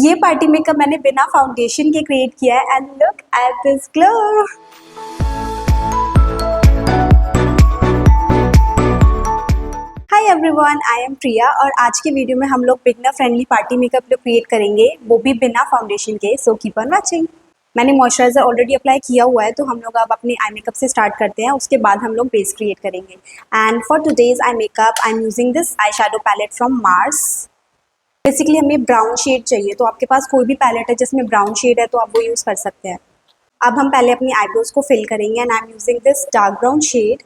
ये party makeup मैंने बिना फाउंडेशन के क्रिएट किया है and look at this glow. Hi everyone, I am Priya और आज की वीडियो में हम लोग beginner friendly party makeup look create करेंगे, वो भी बिना फाउंडेशन के। So keep on watching. मैंने मॉइस्चराइजर ऑलरेडी अप्लाई किया हुआ है, तो हम लोग अब अपने आई मेकअप से स्टार्ट करते हैं। उसके बाद हम लोग बेस क्रिएट करेंगे। And for today's eye makeup I am using this eye shadow palette from Mars. Basically हमें ब्राउन शेड चाहिए, तो आपके पास कोई भी पैलेट है जिसमें ब्राउन शेड है तो आप वो यूज़ कर सकते हैं। अब हम पहले अपनी आईब्रोज को फिल करेंगे and I am using this dark brown shade.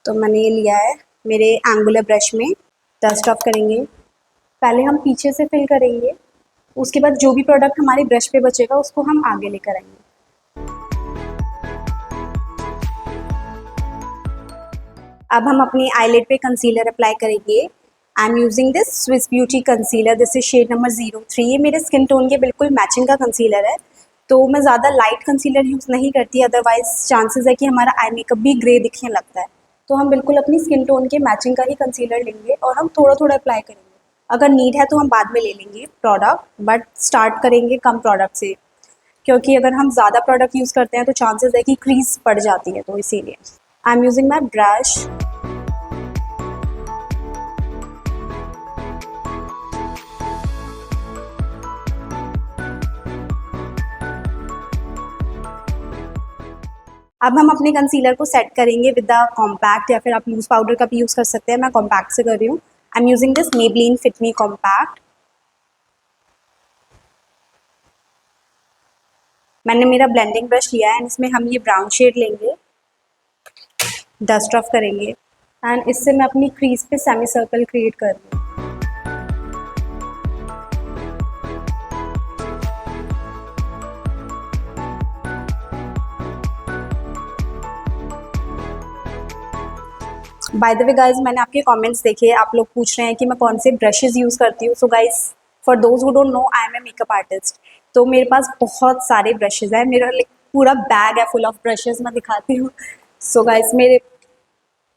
तो मैंने ये लिया है मेरे एंगुलर ब्रश में। डस्ट ऑफ करेंगे। पहले हम पीछे से फिल करेंगे, उसके बाद जो भी प्रोडक्ट हमारे ब्रश पे बचेगा उसको हम आगे लेकर आएंगे। अब हम अपनी आईलिड पे कंसीलर अप्लाई करेंगे। I am using this Swiss Beauty concealer, this is shade number 03। ये मेरे स्किन टोन के बिल्कुल मैचिंग का कंसीलर है, तो मैं ज़्यादा लाइट कंसीलर यूज़ नहीं करती, अदरवाइज चांसेस है कि हमारा आई मेकअप भी ग्रे दिखने लगता है। तो हम बिल्कुल अपनी स्किन टोन के मैचिंग का ही कंसीलर लेंगे और हम थोड़ा थोड़ा अप्लाई करेंगे। अगर नीड है तो हम बाद में ले लेंगे प्रोडक्ट, बट स्टार्ट करेंगे कम प्रोडक्ट से, क्योंकि अगर हम ज़्यादा प्रोडक्ट यूज़ करते हैं तो चांसेस है कि क्रीज पड़ जाती है, तो इसीलिए आई एम यूजिंग माई ब्रश। अब हम अपने कंसीलर को सेट करेंगे विद द कॉम्पैक्ट, या फिर आप लूज पाउडर का भी यूज़ कर सकते हैं। मैं कॉम्पैक्ट से कर रही हूँ। आई am using this Maybelline Fit Me compact. मैंने मेरा ब्लेंडिंग ब्रश लिया है एंड इसमें हम ये ब्राउन शेड लेंगे, डस्ट ऑफ करेंगे एंड इससे मैं अपनी क्रीज पे सेमी सर्कल क्रिएट कर रही हूँ। बाय द वे गाइज, मैंने आपके कमेंट्स देखे, आप लोग पूछ रहे हैं कि मैं कौन से ब्रशेस यूज़ करती हूँ। So guys, for those who don't know, I am a makeup artist, तो मेरे पास बहुत सारे ब्रशेज हैं। मेरा पूरा बैग है फुल ऑफ ब्रशेज, मैं दिखाती हूँ। सो गाइज, मेरे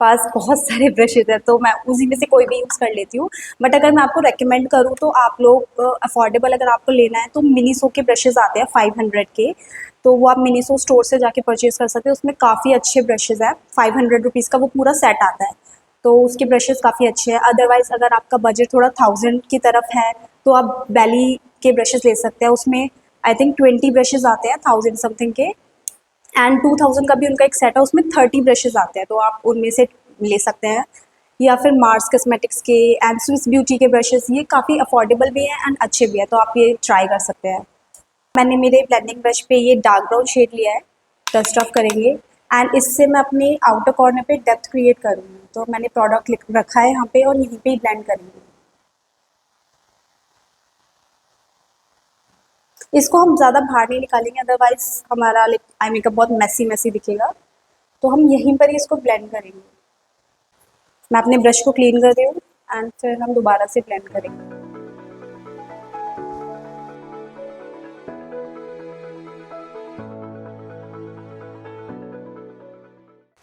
पास बहुत सारे ब्रशेज हैं, तो मैं उसी में से कोई भी यूज़ कर लेती हूँ। बट अगर मैं आपको रेकमेंड करूँ तो आप लोग अफोर्डेबल अगर आपको लेना है तो मिनीसो के ब्रशेज आते हैं 500 के, तो वो आप मिनीसो स्टोर से जाके परचेज़ कर सकते हैं। उसमें काफ़ी अच्छे ब्रशेज़ हैं। 500 रुपीज़ का वो पूरा सेट आता है, तो उसके ब्रशेज़ काफ़ी अच्छे हैं। अदरवाइज़ अगर आपका बजट थोड़ा 1000 की तरफ है तो आप बैली के ब्रशेज़ ले सकते हैं। उसमें आई थिंक 20 ब्रशेज़ आते हैं 1000 समथिंग के, एंड 2000 का भी उनका एक सेट है, उसमें 30 ब्रशेज़ आते हैं, तो आप उनमें से ले सकते हैं। या फिर मार्स कॉस्मेटिक्स के एंड स्विस ब्यूटी के ब्रशेज़, ये काफ़ी अफोर्डेबल भी हैं एंड अच्छे भी हैं, तो आप ये ट्राई कर सकते हैं। मैंने मेरे ब्लेंडिंग ब्रश पे ये डार्क ब्राउन शेड लिया है, डस्ट ऑफ करेंगे एंड इससे मैं अपने आउटर कॉर्नर पे डेप्थ क्रिएट करूँगी। तो मैंने प्रोडक्ट रखा है यहाँ पे और यहीं पे ही ब्लेंड करेंगे। इसको हम ज़्यादा बाहर नहीं निकालेंगे, अदरवाइज हमारा आई मेकअप बहुत मैसी मैसी दिखेगा, तो हम यहीं पर ही इसको ब्लेंड करेंगे। मैं अपने ब्रश को क्लीन कर रही हूँ एंड फिर हम दोबारा से ब्लेंड करेंगे।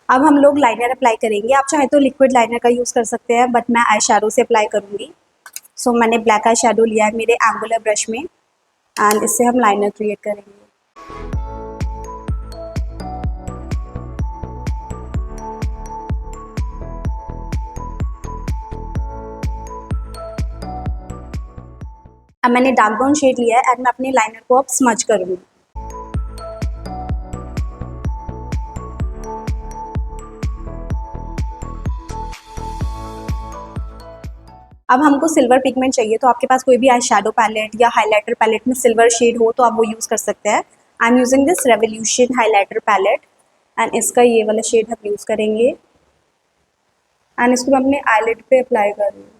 अब हम लोग लाइनर अप्लाई करेंगे। आप चाहे तो लिक्विड लाइनर का यूज़ कर सकते हैं, बट मैं आई शैडो से अप्लाई करूँगी। सो मैंने ब्लैक आई शैडो लिया है मेरे एंगुलर ब्रश में एंड इससे हम लाइनर क्रिएट करेंगे। अब मैंने डार्क ब्राउन शेड लिया है एंड मैं अपने लाइनर को अब स्मज करूँगी। अब हमको सिल्वर पिगमेंट चाहिए, तो आपके पास कोई भी आई शैडो पैलेट या हाइलाइटर पैलेट में सिल्वर शेड हो तो आप वो यूज़ कर सकते हैं। I am using this Revolution highlighter palette and इसका ये वाला शेड हम यूज़ करेंगे एंड इसको मैं अपने आईलिड पे अप्लाई कर रही हूँ।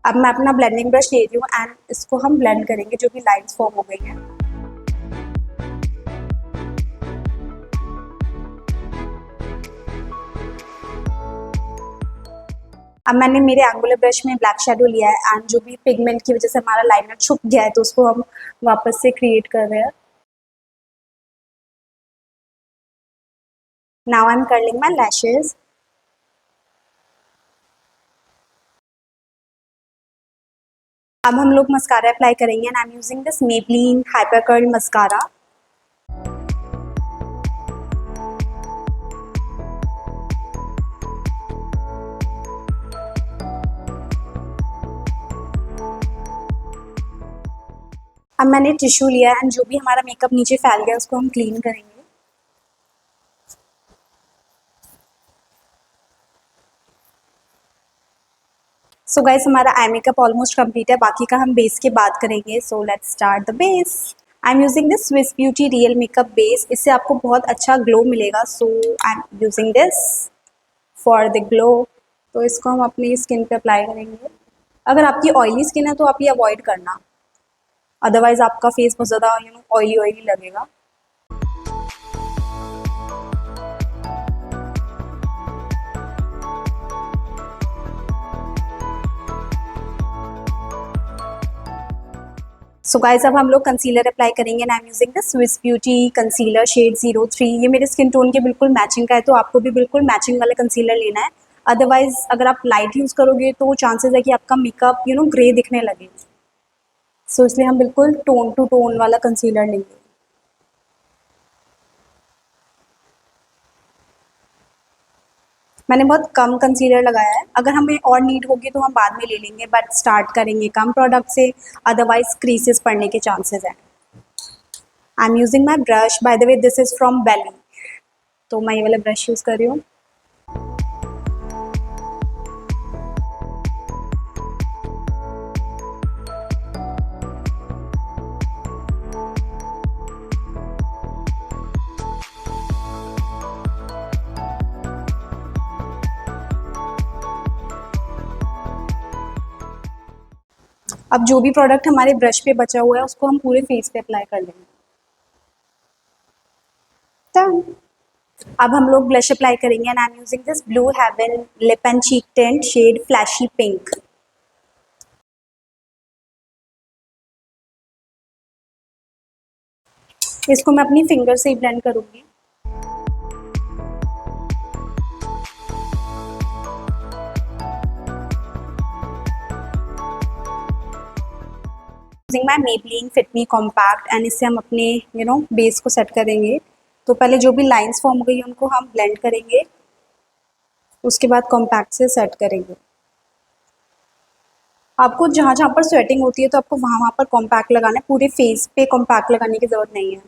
अब मैं अपना ब्लेंडिंग ब्रश ले रही हूँ एंड इसको हम ब्लेंड करेंगे, जो भी लाइन्स फॉर्म हो गई हैं। अब मैंने मेरे एंगुलर ब्रश में ब्लैक शैडो लिया है एंड जो भी पिगमेंट की वजह से हमारा लाइनर छुप गया है, तो उसको हम वापस से क्रिएट कर रहे हैं। Now I M curling my lashes. अब हम लोग मस्कारा अप्लाई करेंगे and I am using this Maybelline hyper curl mascara. अब मैंने टिश्यू लिया एंड जो भी हमारा मेकअप नीचे फैल गया उसको हम क्लीन करेंगे। सो गाइस हमारा आई मेकअप ऑलमोस्ट कंप्लीट है, बाकी का हम बेस के बाद करेंगे। So let's start the base. I am using this Swiss beauty real makeup base, इससे आपको बहुत अच्छा ग्लो मिलेगा। So I am using this for the glow. तो इसको हम अपनी स्किन पे अप्लाई करेंगे। अगर आपकी ऑयली स्किन है तो आप ये अवॉइड करना, अदरवाइज आपका फेस बहुत ज़्यादा ऑयली ऑयली लगेगा। सो गाइस अब हम लोग कंसीलर अप्लाई करेंगे and I am using the Swiss Beauty concealer shade 03। ये मेरे स्किन टोन के बिल्कुल मैचिंग का है, तो आपको भी बिल्कुल मैचिंग वाला कंसीलर लेना है। अदरवाइज अगर आप लाइट यूज़ करोगे तो चांसेस है कि आपका मेकअप ग्रे दिखने लगे। सो इसलिए हम बिल्कुल टोन टू टोन वाला कंसीलर लेंगे। मैंने बहुत कम कंसीलर लगाया है, अगर हमें और नीड होगी तो हम बाद में ले लेंगे, बट स्टार्ट करेंगे कम प्रोडक्ट से, अदरवाइज क्रीसेस पड़ने के चांसेस हैं। I am using my brush, by the way this is from Bailey, तो मैं ये वाला ब्रश यूज़ कर रही हूँ। अब जो भी प्रोडक्ट हमारे ब्रश पे बचा हुआ है उसको हम पूरे फेस पे अप्लाई कर लेंगे। Done. अब हम लोग ब्लश अप्लाई करेंगे and I am using this Blue Heaven lip and cheek tint shade flashy pink. इसको मैं अपनी फिंगर से ही ब्लेंड करूंगी। Using my Maybelline Fit Me compact and इससे हम अपने बेस को सेट करेंगे। तो पहले जो भी लाइंस फॉर्म हो गई उनको हम ब्लेंड करेंगे, उसके बाद कॉम्पैक्ट से सेट करेंगे। आपको जहाँ जहाँ पर स्वेटिंग होती है तो आपको वहाँ वहाँ पर कॉम्पैक्ट लगाना है, पूरे फेस पे कॉम्पैक्ट लगाने की ज़रूरत नहीं है।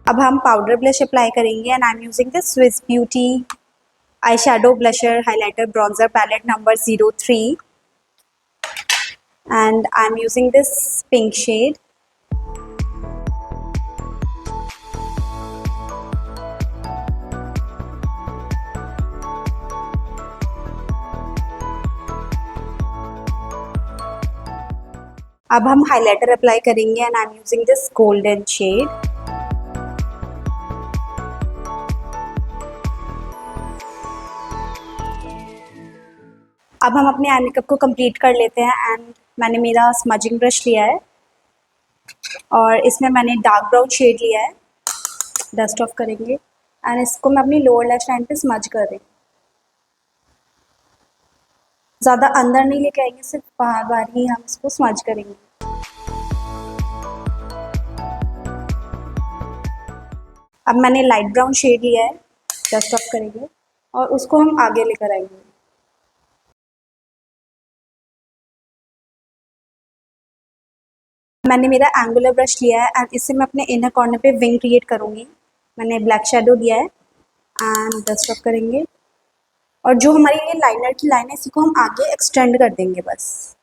अब हम पाउडर ब्लश अप्लाई करेंगे and I am using this Swiss Beauty eye shadow blusher highlighter bronzer palette number 03 and I'm using this pink shade. अब हम हाइलाइटर अप्लाई करेंगे and I am using this golden shade. अब हम अपने eye makeup को complete कर लेते हैं एंड मैंने मेरा स्मजिंग ब्रश लिया है और इसमें मैंने डार्क ब्राउन शेड लिया है, डस्ट ऑफ करेंगे एंड इसको मैं अपनी लोअर लैश लाइन पे स्मज कर रही हूँ। ज़्यादा अंदर नहीं लेके आएंगे, सिर्फ बाहर बाहर ही हम इसको स्मज करेंगे। अब मैंने लाइट ब्राउन शेड लिया है, डस्ट ऑफ करेंगे और उसको हम आगे लेकर आएंगे। मैंने मेरा एंगुलर ब्रश लिया है एंड इससे मैं अपने इनर कॉर्नर पे विंग क्रिएट करूँगी। मैंने ब्लैक शेडो दिया है एंड डस्ट ऑफ करेंगे और जो हमारी ये लाइनर की लाइन है इसी को हम आगे एक्सटेंड कर देंगे बस।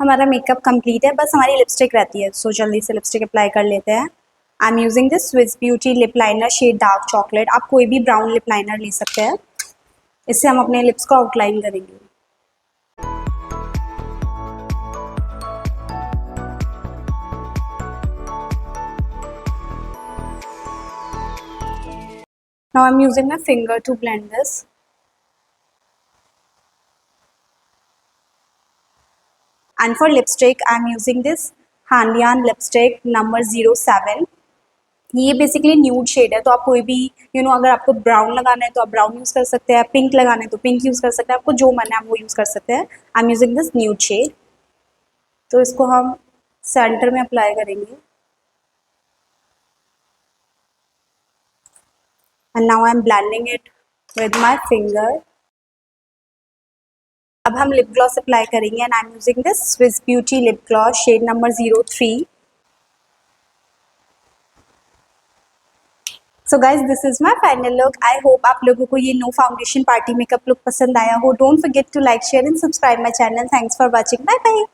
हमारा मेकअप कंप्लीट है, बस हमारी लिपस्टिक रहती है, सो जल्दी से लिपस्टिक अप्लाई कर लेते हैं। I am using this Swiss Beauty lip liner shade dark chocolate. आप कोई भी ब्राउन लिप लाइनर ले सकते हैं, इससे हम अपने लिप्स को आउटलाइन करेंगे। Now I'm using my finger to blend this. And for lipstick I am using this हानियान लिपस्टिक नंबर 07। ये बेसिकली न्यूड शेड है, तो आप कोई भी अगर आपको ब्राउन लगाना है तो आप ब्राउन यूज़ कर सकते हैं, पिंक लगाना है तो पिंक यूज़ कर सकते हैं, आपको जो मन है आप वो यूज़ कर सकते हैं। I am using this nude shade. तो इसको हम सेंटर में अप्लाई करेंगे and now I am blending it with my finger. अब हम लिप ग्लॉस अप्लाई करेंगे and I am using this Swiss Beauty lip gloss shade number 03। So guys this is my final look. I hope आप लोगों को ये no foundation party makeup look पसंद आया हो। Don't forget to like share and subscribe my channel. Thanks for watching. Bye bye.